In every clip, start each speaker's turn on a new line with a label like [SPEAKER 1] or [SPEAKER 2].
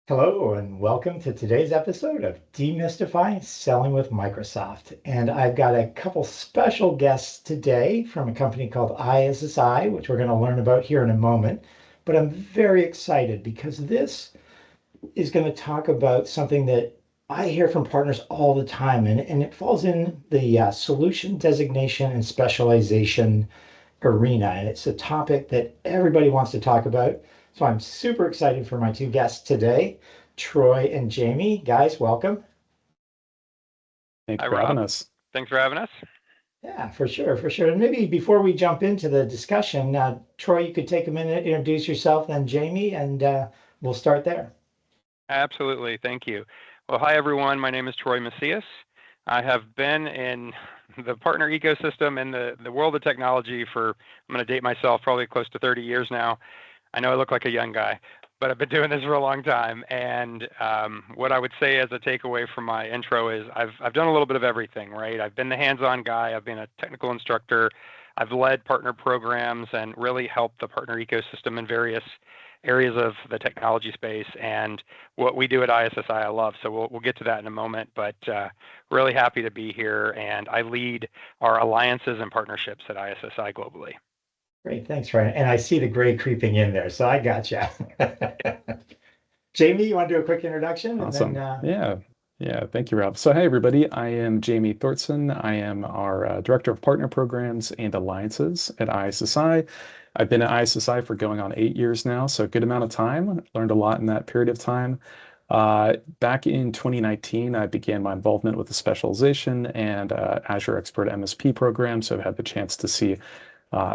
[SPEAKER 1] Hello, and welcome to today's episode of Demystify Selling with Microsoft. And I've got a couple special guests today from a company called ISSI, which we're going to learn about here in a moment. But I'm very excited because this is going to talk about something that I hear from partners all the time, and it falls in the solution designation and specialization arena. And it's a topic that everybody wants to talk about. So I'm super excited for my two guests today, Troy and Jamie. Guys, welcome.
[SPEAKER 2] Thanks for having us.
[SPEAKER 3] Thanks for having us.
[SPEAKER 1] Yeah, for sure, for sure. And maybe before we jump into the discussion, Troy, you could take a minute, introduce yourself, then Jamie, and we'll start there.
[SPEAKER 3] Absolutely. Thank you. Well, hi, everyone. My name is Troy Macias. I have been in the partner ecosystem in the world of technology for, I'm going to date myself, probably close to 30 years now. I know I look like a young guy, but I've been doing this for a long time. And what I would say as a takeaway from my intro is I've done a little bit of everything, right? I've been the hands-on guy. I've been a technical instructor. I've led partner programs and really helped the partner ecosystem in various areas of the technology space. And what we do at ISSI, I love. So we'll get to that in a moment, but really happy to be here. And I lead our alliances and partnerships at ISSI globally.
[SPEAKER 1] Great, thanks, Troy. And I see the gray creeping in there, so I got you. Jamie, you want to do a quick introduction?
[SPEAKER 2] Awesome. And then, Yeah. Thank you, Rob. So, hey, everybody. I am Jamie Thordsem. I am our Director of Partner Programs and Alliances at ISSI. I've been at ISSI for going on 8 years now, so a good amount of time. Learned a lot in that period of time. Back in 2019, I began my involvement with the Specialization and Azure Expert MSP program, so I've had the chance to see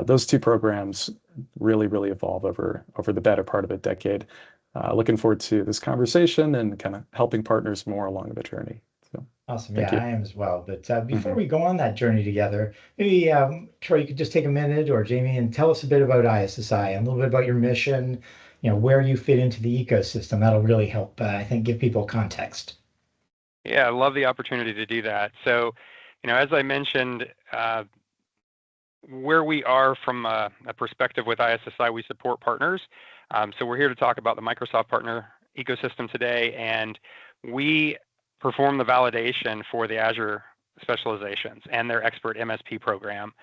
[SPEAKER 2] those two programs really evolve over the better part of a decade. Looking forward to this conversation and kind of helping partners more along the journey. So,
[SPEAKER 1] awesome. Yeah, I am as well. But before we go on that journey together, maybe Troy, you could just take a minute, or Jamie, and tell us a bit about ISSI and a little bit about your mission, where you fit into the ecosystem. That'll really help, I think, give people context.
[SPEAKER 3] Yeah, I love the opportunity to do that. So, as I mentioned, where we are from a perspective with ISSI, we support partners. So we're here to talk about the Microsoft partner ecosystem today, and we perform the validation for the Azure Specializations and their expert MSP program.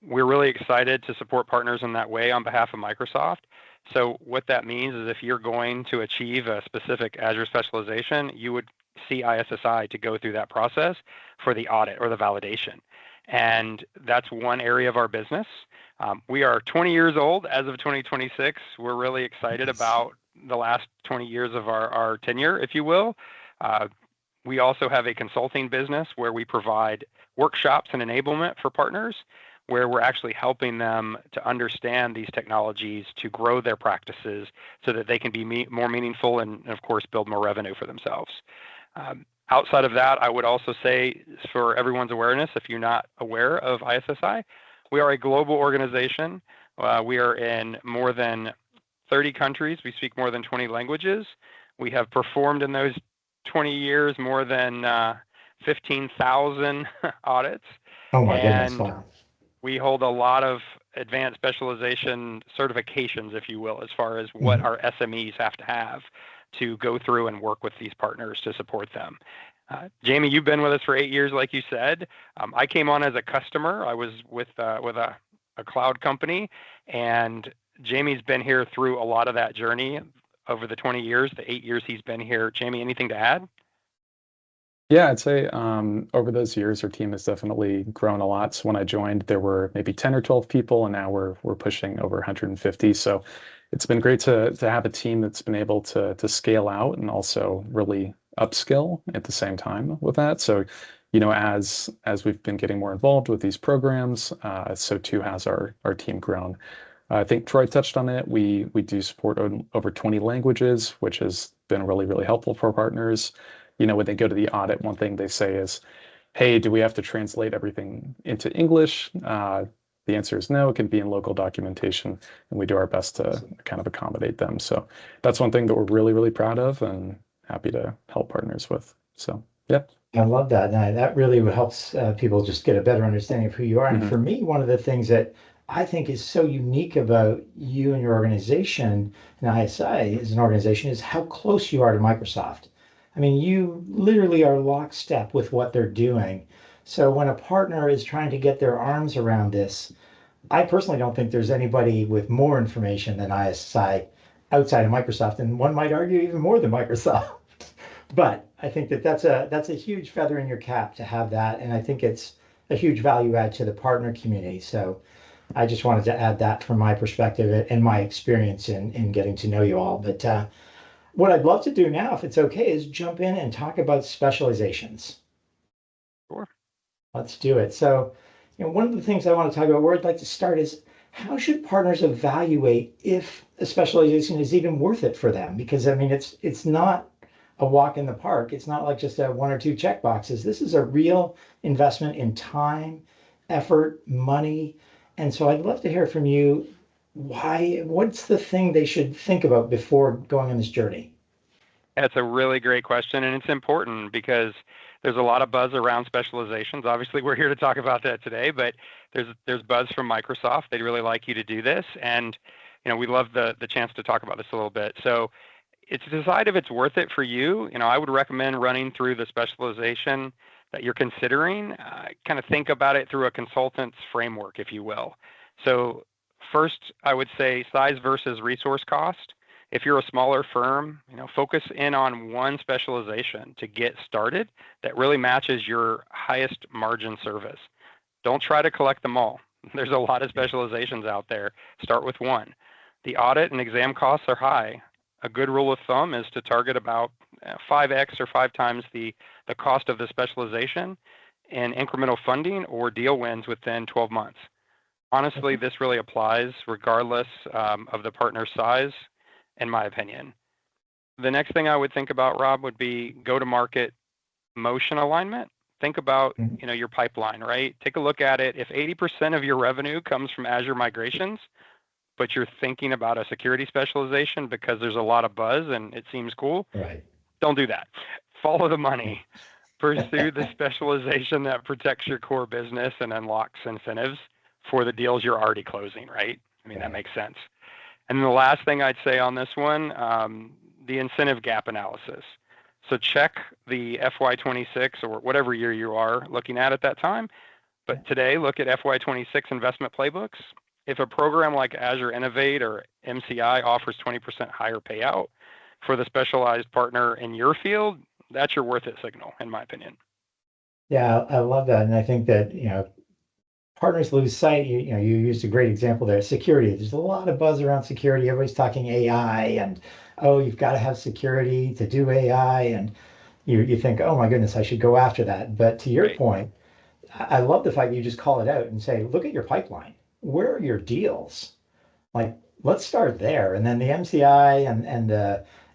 [SPEAKER 3] We're really excited to support partners in that way on behalf of Microsoft. So what that means is if you're going to achieve a specific Azure specialization, you would see ISSI to go through that process for the audit or the validation. And that's one area of our business. We are 20 years old as of 2026. We're really excited about the last 20 years of our tenure, if you will. We also have a consulting business where we provide workshops and enablement for partners, where we're actually helping them to understand these technologies to grow their practices so that they can be more meaningful and, of course, build more revenue for themselves. Outside of that, I would also say, for everyone's awareness, if you're not aware of ISSI, we are a global organization. We are in more than 30 countries. We speak more than 20 languages. We have performed in those 20 years more than 15,000 audits.
[SPEAKER 1] Oh my goodness, wow.
[SPEAKER 3] We hold a lot of advanced specialization certifications, if you will, as far as what our SMEs have to go through and work with these partners to support them. Jamie, you've been with us for 8 years, like you said. I came on as a customer. I was with a cloud company, and Jamie's been here through a lot of that journey over the 20 years, the 8 years he's been here. Jamie, anything to add?
[SPEAKER 2] Yeah, I'd say over those years, our team has definitely grown a lot. So when I joined, there were maybe 10 or 12 people, and now we're pushing over 150. So it's been great to have a team that's been able to scale out and also really upskill at the same time with that. So, as we've been getting more involved with these programs, so too has our team grown. I think Troy touched on it. We do support over 20 languages, which has been really, really helpful for our partners. When they go to the audit, one thing they say is, hey, do we have to translate everything into English? The answer is no, it can be in local documentation, and we do our best to kind of accommodate them. So that's one thing that we're really, really proud of and happy to help partners with. So, yeah.
[SPEAKER 1] I love that. And that really helps people just get a better understanding of who you are. And
[SPEAKER 2] Hmm.
[SPEAKER 1] for me, one of the things that I think is so unique about you and your organization and ISI as an organization is how close you are to Microsoft. I mean, you literally are lockstep with what they're doing. So when a partner is trying to get their arms around this, I personally don't think there's anybody with more information than ISI outside of Microsoft, and one might argue even more than Microsoft. But I think that that's a huge feather in your cap to have that, and I think it's a huge value add to the partner community. So I just wanted to add that from my perspective and my experience in getting to know you all. But what I'd love to do now, if it's okay, is jump in and talk about specializations.
[SPEAKER 3] Sure.
[SPEAKER 1] Let's do it. So, one of the things I want to talk about, where I'd like to start is how should partners evaluate if a specialization is even worth it for them? Because I mean, it's not a walk in the park. It's not like just a one or two check boxes. This is a real investment in time, effort, money. And so I'd love to hear from you what's the thing they should think about before going on this journey?
[SPEAKER 3] That's a really great question, and it's important because there's a lot of buzz around specializations. Obviously, we're here to talk about that today, but there's buzz from Microsoft. They'd really like you to do this, and we love the chance to talk about this a little bit. So, it's to decide if it's worth it for you. I would recommend running through the specialization that you're considering. Kind of think about it through a consultant's framework, if you will. So, first, I would say size versus resource cost. If you're a smaller firm, focus in on one specialization to get started that really matches your highest margin service. Don't try to collect them all. There's a lot of specializations out there. Start with one. The audit and exam costs are high. A good rule of thumb is to target about 5x or 5 times the cost of the specialization in incremental funding or deal wins within 12 months. Honestly, this really applies regardless of the partner size, in my opinion. The next thing I would think about, Rob, would be go-to-market motion alignment. Think about,
[SPEAKER 1] Mhm.
[SPEAKER 3] your pipeline, right? Take a look at it. If 80% of your revenue comes from Azure migrations, but you're thinking about a security specialization because there's a lot of buzz and it seems cool,
[SPEAKER 1] Right.
[SPEAKER 3] don't do that. Follow the money. Pursue the specialization that protects your core business and unlocks incentives for the deals you're already closing, right? I mean, that
[SPEAKER 1] Right.
[SPEAKER 3] makes sense. And then the last thing I'd say on this one, the incentive gap analysis. So check the FY26 or whatever year you are looking at that time. But today, look at FY26 investment playbooks. If a program like Azure Innovate or MCI offers 20% higher payout for the specialized partner in your field, that's your worth it signal, in my opinion.
[SPEAKER 1] Yeah, I love that. And I think that, partners lose sight. You used a great example there. Security. There's a lot of buzz around security. Everybody's talking AI and, oh, you've got to have security to do AI. And you think, oh my goodness, I should go after that. But to your
[SPEAKER 3] Right.
[SPEAKER 1] point, I love the fact that you just call it out and say, look at your pipeline. Where are your deals? Like, let's start there. And then the MCI and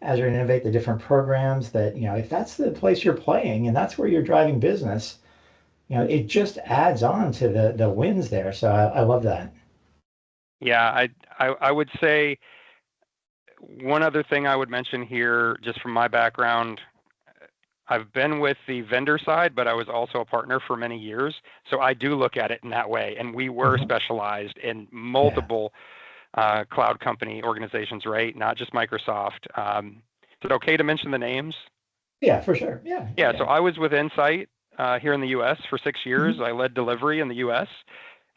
[SPEAKER 1] Azure Innovate, the different programs that, if that's the place you're playing and that's where you're driving business, it just adds on to the wins there. So I love that.
[SPEAKER 3] Yeah, I would say one other thing I would mention here, just from my background, I've been with the vendor side, but I was also a partner for many years. So I do look at it in that way. And we were
[SPEAKER 1] Mhm.
[SPEAKER 3] specialized in
[SPEAKER 1] Yeah.
[SPEAKER 3] multiple cloud company organizations, right? Not just Microsoft. Is it okay to mention the names?
[SPEAKER 1] Yeah, for sure. Yeah.
[SPEAKER 3] Yeah, so
[SPEAKER 1] Yeah.
[SPEAKER 3] I was with Insight here in the US for 6 years.
[SPEAKER 1] Mhm.
[SPEAKER 3] I led delivery in the US.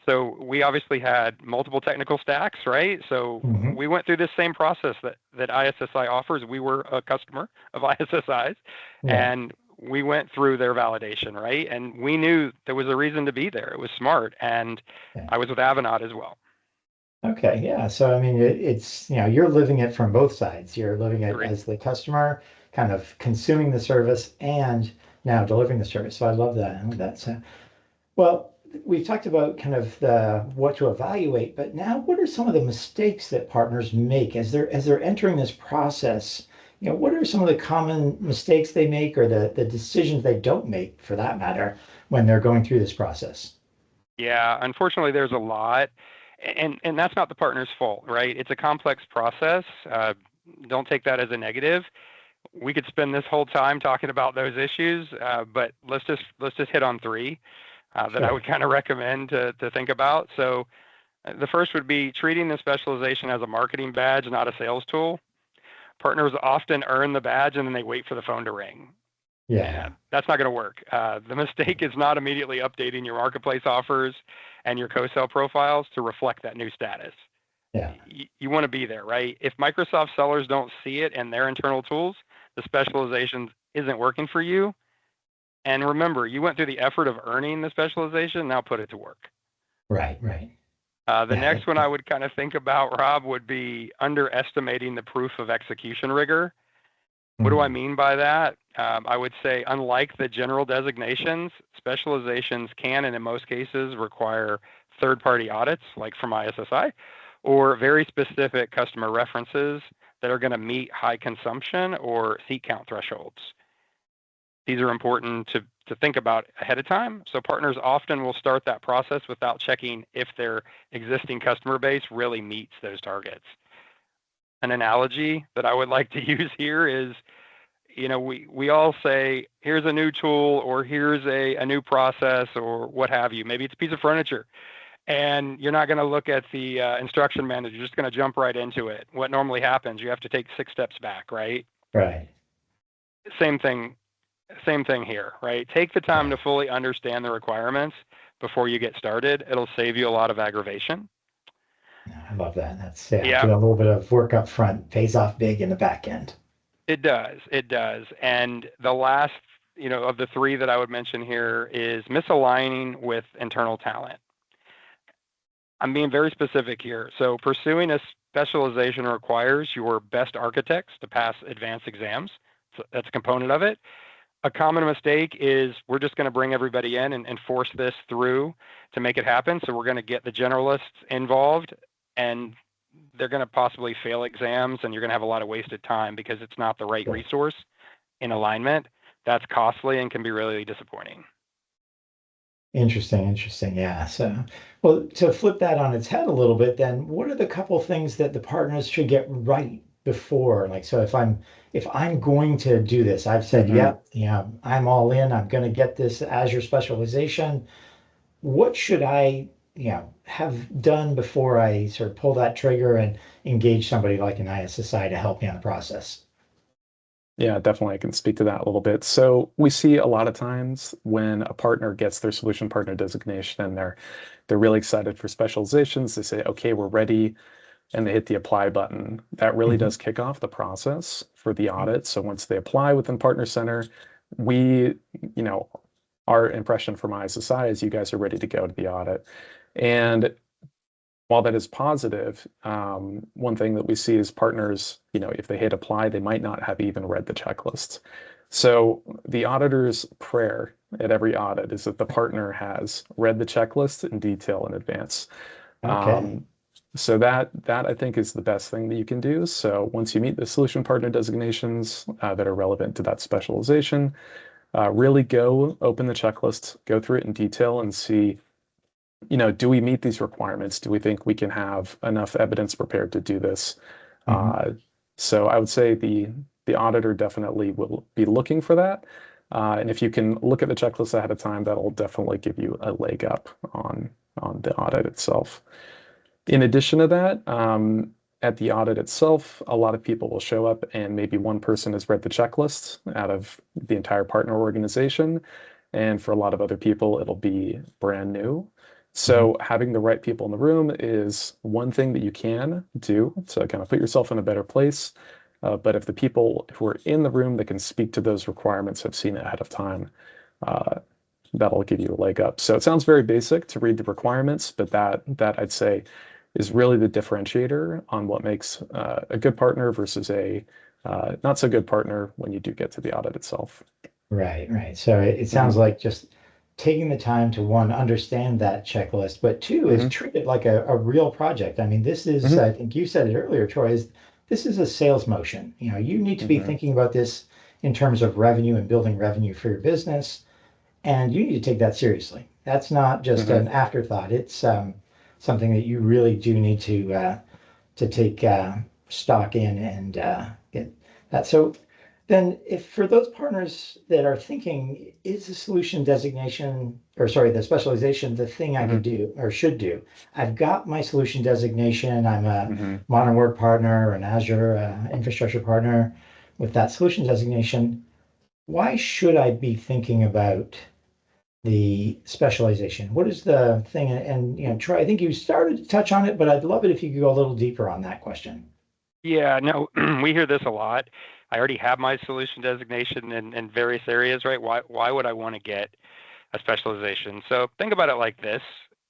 [SPEAKER 3] So we obviously had multiple technical stacks, right? So
[SPEAKER 1] Mhm.
[SPEAKER 3] we went through this same process that ISSI offers. We were a customer of ISSI's,
[SPEAKER 1] Yeah.
[SPEAKER 3] and we went through their validation, right? And we knew there was a reason to be there. It was smart. And
[SPEAKER 1] Yeah.
[SPEAKER 3] I was with Avanade as well.
[SPEAKER 1] Okay. Yeah. So I mean, it's you're living it from both sides. You're living it
[SPEAKER 3] Agree.
[SPEAKER 1] as the customer, kind of consuming the service, and now delivering the service. So I love that. I love that. So, well, we've talked about kind of the what to evaluate, but now what are some of the mistakes that partners make as they're entering this process? What are some of the common mistakes they make or the decisions they don't make for that matter when they're going through this process?
[SPEAKER 3] Yeah, unfortunately, there's a lot, and that's not the partner's fault, right? It's a complex process. Don't take that as a negative. We could spend this whole time talking about those issues, but let's just hit on three that I
[SPEAKER 1] Sure.
[SPEAKER 3] would kind of recommend to think about. So the first would be treating the specialization as a marketing badge, not a sales tool. Partners often earn the badge and then they wait for the phone to ring.
[SPEAKER 1] Yeah.
[SPEAKER 3] And that's not going to work. The mistake is not immediately updating your marketplace offers and your co-sell profiles to reflect that new status.
[SPEAKER 1] Yeah.
[SPEAKER 3] You want to be there, right? If Microsoft sellers don't see it in their internal tools, the specialization isn't working for you. And remember, you went through the effort of earning the specialization. Now put it to work.
[SPEAKER 1] Right. Right.
[SPEAKER 3] The
[SPEAKER 1] Yeah.
[SPEAKER 3] next one I would kind of think about, Rob, would be underestimating the proof of execution rigor. What do I
[SPEAKER 1] Mm,
[SPEAKER 3] mean by that? I would say, unlike the general designations, specializations can, and in most cases, require third-party audits, like from ISSI, or very specific customer references that are going to meet high consumption or seat count thresholds. These are important to think about ahead of time. So partners often will start that process without checking if their existing customer base really meets those targets. An analogy that I would like to use here is, we all say, here's a new tool or here's a new process or what have you. Maybe it's a piece of furniture. And you're not going to look at the instruction manual. You're just going to jump right into it. What normally happens, you have to take 6 steps back, right?
[SPEAKER 1] right.
[SPEAKER 3] Same thing, same thing here, right? Take the time
[SPEAKER 1] Yeah.
[SPEAKER 3] to fully understand the requirements before you get started. It'll save you a lot of aggravation.
[SPEAKER 1] Yeah, I love that. That's, yeah,
[SPEAKER 3] Yeah,
[SPEAKER 1] doing a little bit of work up front pays off big in the back end.
[SPEAKER 3] it does. It does. And the last, of the three that I would mention here is misaligning with internal talent. I'm being very specific here. So pursuing a specialization requires your best architects to pass advanced exams. So that's a component of it. A common mistake is we're just going to bring everybody in and force this through to make it happen. So we're going to get the generalists involved and they're going to possibly fail exams and you're going to have a lot of wasted time because it's not the right
[SPEAKER 1] Sure.
[SPEAKER 3] resource in alignment. That's costly and can be really disappointing.
[SPEAKER 1] Interesting, interesting. Yeah. So, well, to flip that on its head a little bit, then what are the couple things that the partners should get right before? Like, so if I'm going to do this, I've said,
[SPEAKER 2] hmm
[SPEAKER 1] yep, yeah, I'm all in. I'm going to get this Azure specialization. What should I, have done before I sort of pull that trigger and engage somebody like an ISSI to help me on the process?
[SPEAKER 2] Yeah, definitely. I can speak to that a little bit. So we see a lot of times when a partner gets their solution partner designation and they're really excited for specializations, they say, okay, we're ready, and they hit the apply button. That really
[SPEAKER 1] Mhm.
[SPEAKER 2] does kick off the process for the audit. So once they apply within Partner Center, we, you know, our impression from ISSI is you guys are ready to go to the audit. And while that is positive, one thing that we see is partners, if they hit apply, they might not have even read the checklist. So the auditor's prayer at every audit is that the partner has read the checklist in detail in advance.
[SPEAKER 1] Okay.
[SPEAKER 2] Um, so that I think is the best thing that you can do. So once you meet the solution partner designations that are relevant to that specialization, really go open the checklist, go through it in detail, and see, do we meet these requirements? Do we think we can have enough evidence prepared to do this?
[SPEAKER 1] Mhm.
[SPEAKER 2] Uh, so I would say the auditor definitely will be looking for that. And if you can look at the checklist ahead of time, that'll definitely give you a leg up on the audit itself. In addition to that, at the audit itself, a lot of people will show up and maybe one person has read the checklist out of the entire partner organization. And for a lot of other people, it'll be brand new.
[SPEAKER 1] Mhm.
[SPEAKER 2] So having the right people in the room is one thing that you can do to kind of put yourself in a better place. But if the people who are in the room that can speak to those requirements have seen it ahead of time, uh, that'll give you a leg up. So it sounds very basic to read the requirements, but that I'd say is really the differentiator on what makes a good partner versus a not so good partner when you do get to the audit itself.
[SPEAKER 1] Right, right. So it sounds
[SPEAKER 2] Mhm.
[SPEAKER 1] like just taking the time to, one, understand that checklist, but two, is
[SPEAKER 2] Hmm.
[SPEAKER 1] treat it like a real project. I mean, this is,
[SPEAKER 2] Hmm.
[SPEAKER 1] I think you said it earlier, Troy, is this is a sales motion. You need to be
[SPEAKER 2] Hmm.
[SPEAKER 1] thinking about this in terms of revenue and building revenue for your business, and you need to take that seriously. That's not just
[SPEAKER 2] Hmm.
[SPEAKER 1] an afterthought. It's something that you really do need to take stock in and get that. So then, if for those partners that are thinking, is the solution designation, or sorry, the specialization, the thing I could
[SPEAKER 2] Hmm.
[SPEAKER 1] do or should do? I've got my solution designation. I'm a
[SPEAKER 2] Hmm.
[SPEAKER 1] modern work partner, an Azure infrastructure partner with that solution designation. Why should I be thinking about the specialization? What is the thing? And Troy, I think you started to touch on it, but I'd love it if you could go a little deeper on that question.
[SPEAKER 3] Yeah, no, we hear this a lot. I already have my solution designation in various areas, right? Why would I want to get a specialization? So think about it like this.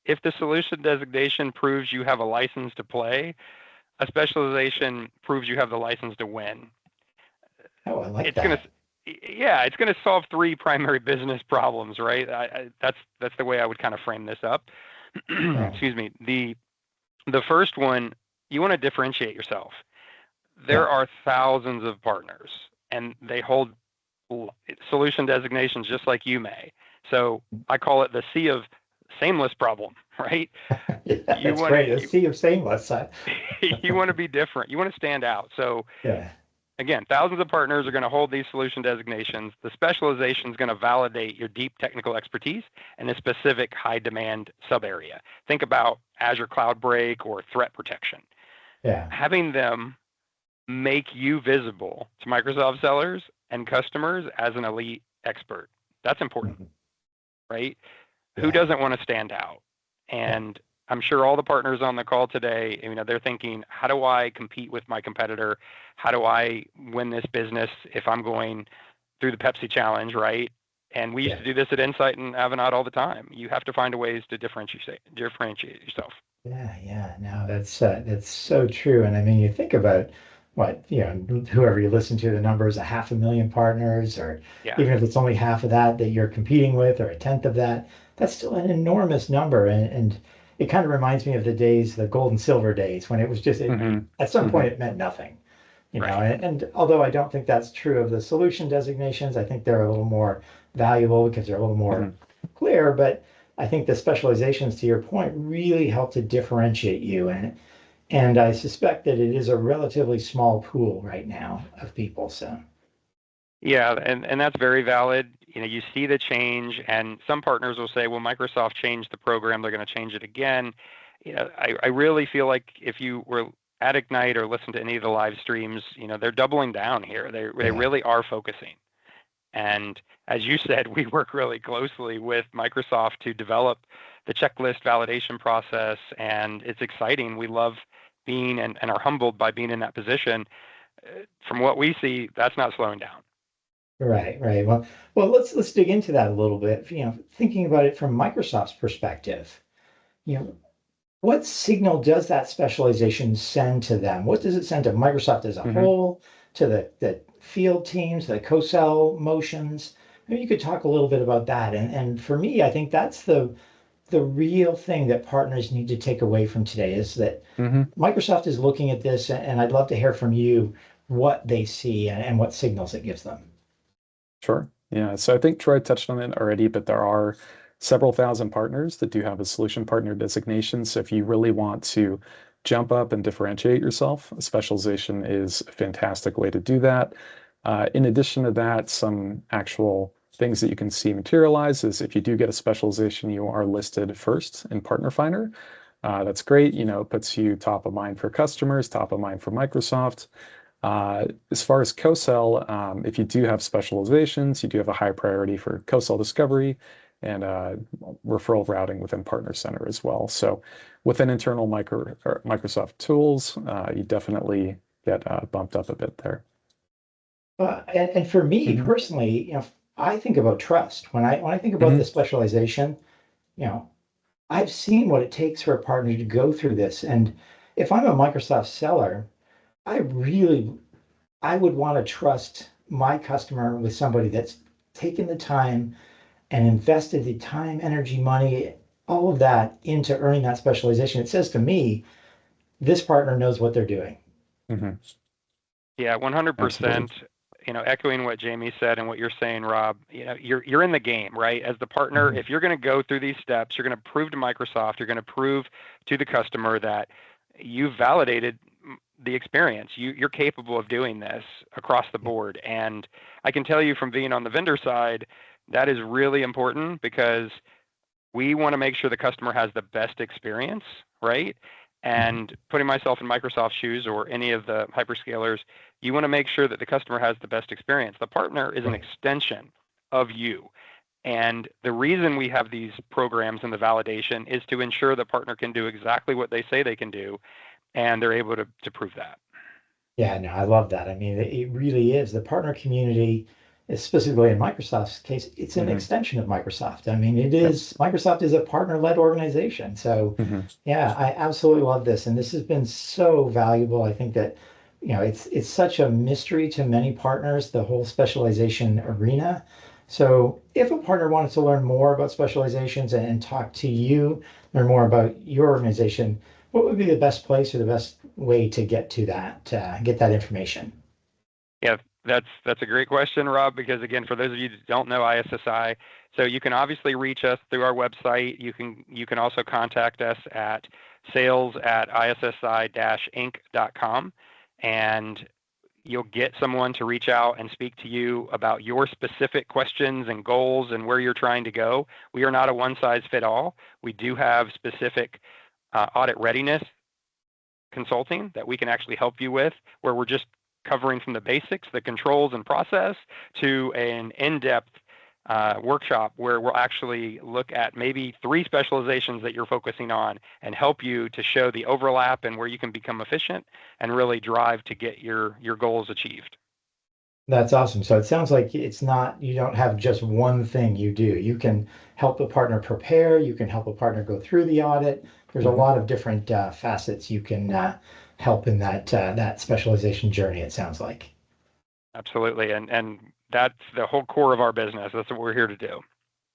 [SPEAKER 3] If the solution designation proves you have a license to play, a specialization proves you have the license to win.
[SPEAKER 1] Oh, I like
[SPEAKER 3] It's gonna,
[SPEAKER 1] that.
[SPEAKER 3] yeah, it's gonna solve three primary business problems, right? That's the way I would kind of frame this up.
[SPEAKER 1] Right.
[SPEAKER 3] Excuse me. The first one, you want to differentiate yourself. There
[SPEAKER 1] Yeah.
[SPEAKER 3] are thousands of partners, and they hold solution designations just like you may. So I call it the sea of sameness problem, right?
[SPEAKER 1] Yeah,
[SPEAKER 3] You
[SPEAKER 1] that's
[SPEAKER 3] want to
[SPEAKER 1] great. A sea of stainless.
[SPEAKER 3] you want to be different. You want to stand out. So
[SPEAKER 1] Yeah.
[SPEAKER 3] again, thousands of partners are going to hold these solution designations. The specialization is going to validate your deep technical expertise in a specific high demand sub area. Think about Azure Cloud Break or threat protection.
[SPEAKER 1] Yeah.
[SPEAKER 3] Having them make you visible to Microsoft sellers and customers as an elite expert. That's important,
[SPEAKER 1] Mhm.
[SPEAKER 3] right? Who
[SPEAKER 1] Yeah.
[SPEAKER 3] doesn't want to stand out?
[SPEAKER 1] Yeah.
[SPEAKER 3] And I'm sure all the partners on the call today, they're thinking, how do I compete with my competitor? How do I win this business if I'm going through the Pepsi challenge, right? And we used
[SPEAKER 1] Yeah.
[SPEAKER 3] to do this at Insight and Avanade all the time. You have to find a ways to differentiate yourself.
[SPEAKER 1] Yeah. Yeah. No, that's so true. And I mean, you think about what, whoever you listen to, the numbers, 500,000 partners, or
[SPEAKER 3] Yeah.
[SPEAKER 1] even if it's only half of that you're competing with, or a tenth of that, that's still an enormous number. And it kind of reminds me of the days, the gold and silver days, when it was just,
[SPEAKER 2] Hmm.
[SPEAKER 1] at some point
[SPEAKER 2] Hmm.
[SPEAKER 1] it meant nothing.
[SPEAKER 3] Right.
[SPEAKER 1] And although I don't think that's true of the solution designations, I think they're a little more valuable because they're a little more
[SPEAKER 2] Hmm.
[SPEAKER 1] clear. But I think the specializations, to your point, really help to differentiate you. And I suspect that it is a relatively small pool right now of people. So
[SPEAKER 3] Yeah, and that's very valid. You see the change, and some partners will say, "Well, Microsoft changed the program; they're going to change it again." I really feel like if you were at Ignite or listen to any of the live streams, they're doubling down here. They
[SPEAKER 1] yeah,
[SPEAKER 3] really are focusing. And as you said, we work really closely with Microsoft to develop the checklist validation process, and it's exciting. We love being and are humbled by being in that position. From what we see, that's not slowing down.
[SPEAKER 1] right, right. Well, let's dig into that a little bit. Thinking about it from Microsoft's perspective, you know, what signal does that specialization send to them? What does it send to Microsoft as a
[SPEAKER 2] Hmm.
[SPEAKER 1] whole, to the field teams, the co-sell motions? Maybe you could talk a little bit about that. And for me, I think that's the real thing that partners need to take away from today is that
[SPEAKER 2] Hmm.
[SPEAKER 1] Microsoft is looking at this, and I'd love to hear from you what they see and what signals it gives them.
[SPEAKER 2] Sure. Yeah. So I think Troy touched on it already, but there are several thousand partners that do have a solution partner designation. So if you really want to jump up and differentiate yourself, a specialization is a fantastic way to do that. In addition to that, some actual things that you can see materialize is if you do get a specialization, you are listed first in Partner Finder. That's great. It puts you top of mind for customers, top of mind for Microsoft. As far as co-sell, if you do have specializations, you do have a high priority for co-sell discovery and referral routing within Partner Center as well. So within internal Microsoft tools, you definitely get bumped up a bit there.
[SPEAKER 1] And for me
[SPEAKER 2] Hmm.
[SPEAKER 1] personally, I think about trust when I think about the
[SPEAKER 2] Hmm.
[SPEAKER 1] specialization. You know, I've seen what it takes for a partner to go through this, and if I'm a Microsoft seller, I would want to trust my customer with somebody that's taken the time and invested the time, energy, money, all of that into earning that specialization, it says to me, this partner knows what they're doing.
[SPEAKER 2] Mm-hmm.
[SPEAKER 3] Yeah, 100%. Echoing what Jamie said and what you're saying, Rob, you're in the game, right? As the partner, if you're going to go through these steps, you're going to prove to Microsoft, you're going to prove to the customer that you've validated the experience. You're capable of doing this across the board. And I can tell you from being on the vendor side, that is really important because we want to make sure the customer has the best experience, right? And putting myself in Microsoft's shoes or any of the hyperscalers, you want to make sure that the customer has the best experience. The partner is an extension of you. And the reason we have these programs and the validation is to ensure the partner can do exactly what they say they can do, and they're able to prove that.
[SPEAKER 1] Yeah, no, I love that. I mean, it really is. The partner community, specifically in Microsoft's case, it's an extension of Microsoft. I mean, Microsoft is a partner-led organization. So yeah, I absolutely love this. And this has been so valuable. I think that, it's such a mystery to many partners, the whole specialization arena. So if a partner wanted to learn more about specializations and talk to you, learn more about your organization, what would be the best place or the best way to get to that, get that information?
[SPEAKER 3] Yeah, that's a great question, Rob, because again, for those of you that don't know ISSI, so you can obviously reach us through our website. You can also contact us at sales@issi-inc.com, and you'll get someone to reach out and speak to you about your specific questions and goals and where you're trying to go. We are not a one-size-fit-all. We do have specific audit readiness consulting that we can actually help you with, where we're just covering from the basics, the controls and process, to an in-depth workshop where we'll actually look at maybe 3 specializations that you're focusing on and help you to show the overlap and where you can become efficient and really drive to get your goals achieved.
[SPEAKER 1] That's awesome. So it sounds like it's not, you don't have just one thing you do. You can help a partner prepare, you can help a partner go through the audit. There's a lot of different facets you can help in that specialization journey, it sounds like.
[SPEAKER 3] Absolutely. And that's the whole core of our business. That's what we're here to do.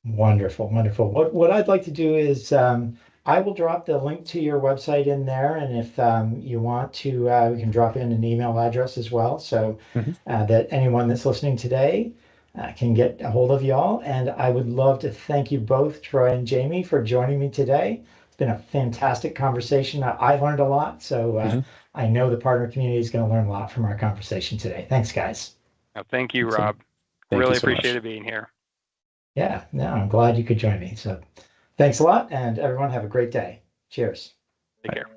[SPEAKER 1] Wonderful, wonderful. What I'd like to do is I will drop the link to your website in there, and if you want to, we can drop in an email address as well, so that anyone that's listening today can get a hold of y'all. And I would love to thank you both, Troy and Jamie, for joining me today. It's been a fantastic conversation. I learned a lot, so I know the partner community is going to learn a lot from our conversation today. Thanks, guys.
[SPEAKER 3] Thank you, Rob. Really appreciated being here.
[SPEAKER 1] Yeah, no, I'm glad you could join me. So thanks a lot, and everyone have a great day. Cheers.
[SPEAKER 3] Take care.